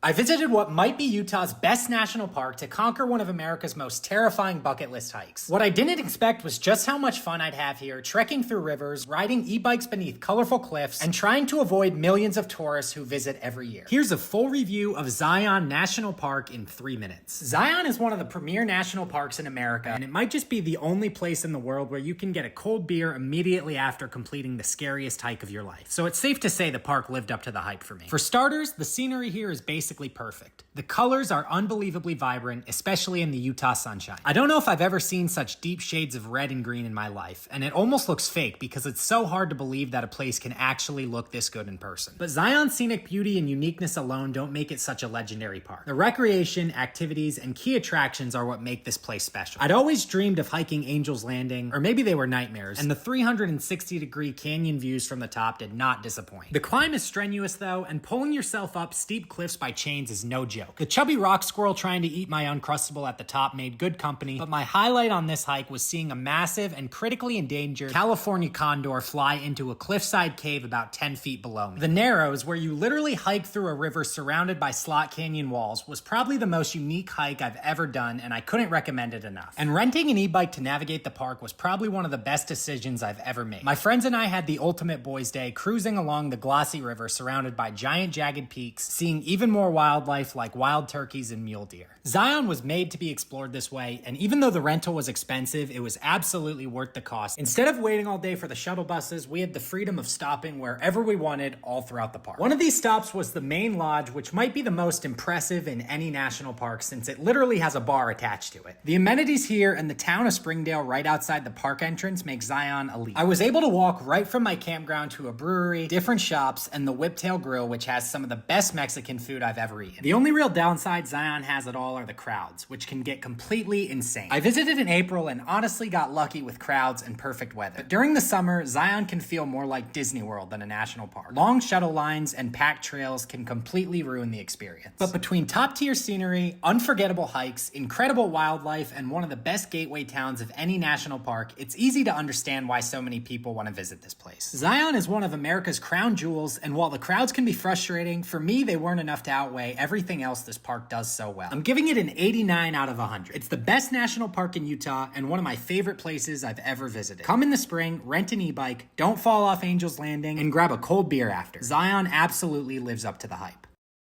I visited what might be Utah's best national park to conquer one of America's most terrifying bucket list hikes. What I didn't expect was just how much fun I'd have here, trekking through rivers, riding e-bikes beneath colorful cliffs, and trying to avoid millions of tourists who visit every year. Here's a full review of Zion National Park in 3 minutes. Zion is one of the premier national parks in America, and it might just be the only place in the world where you can get a cold beer immediately after completing the scariest hike of your life. So it's safe to say the park lived up to the hype for me. For starters, the scenery here is basically perfect. The colors are unbelievably vibrant, especially in the Utah sunshine. I don't know if I've ever seen such deep shades of red and green in my life, and it almost looks fake because it's so hard to believe that a place can actually look this good in person. But Zion's scenic beauty and uniqueness alone don't make it such a legendary park. The recreation, activities, and key attractions are what make this place special. I'd always dreamed of hiking Angel's Landing, or maybe they were nightmares, and the 360-degree canyon views from the top did not disappoint. The climb is strenuous though, and pulling yourself up steep cliffs by chains is no joke. The chubby rock squirrel trying to eat my Uncrustable at the top made good company, but my highlight on this hike was seeing a massive and critically endangered California condor fly into a cliffside cave about 10 feet below me. The Narrows, where you literally hike through a river surrounded by slot canyon walls, was probably the most unique hike I've ever done, and I couldn't recommend it enough. And renting an e-bike to navigate the park was probably one of the best decisions I've ever made. My friends and I had the ultimate boys' day, cruising along the glossy river surrounded by giant jagged peaks, seeing even more wildlife like wild turkeys and mule deer. Zion was made to be explored this way, and even though the rental was expensive, it was absolutely worth the cost. Instead of waiting all day for the shuttle buses, we had the freedom of stopping wherever we wanted all throughout the park. One of these stops was the main lodge, which might be the most impressive in any national park since it literally has a bar attached to it. The amenities here and the town of Springdale right outside the park entrance make Zion elite. I was able to walk right from my campground to a brewery, different shops, and the Whiptail Grill, which has some of the best Mexican food I've ever eaten. The only real downside Zion has at all are the crowds, which can get completely insane. I visited in April and honestly got lucky with crowds and perfect weather. But during the summer, Zion can feel more like Disney World than a national park. Long shuttle lines and packed trails can completely ruin the experience. But between top-tier scenery, unforgettable hikes, incredible wildlife, and one of the best gateway towns of any national park, it's easy to understand why so many people want to visit this place. Zion is one of America's crown jewels, and while the crowds can be frustrating, for me they weren't enough to outweigh everything else this park does so well. I'm giving it an 89 out of 100. It's the best national park in Utah and one of my favorite places I've ever visited. Come in the spring, rent an e-bike, don't fall off Angel's Landing, and grab a cold beer after. Zion absolutely lives up to the hype.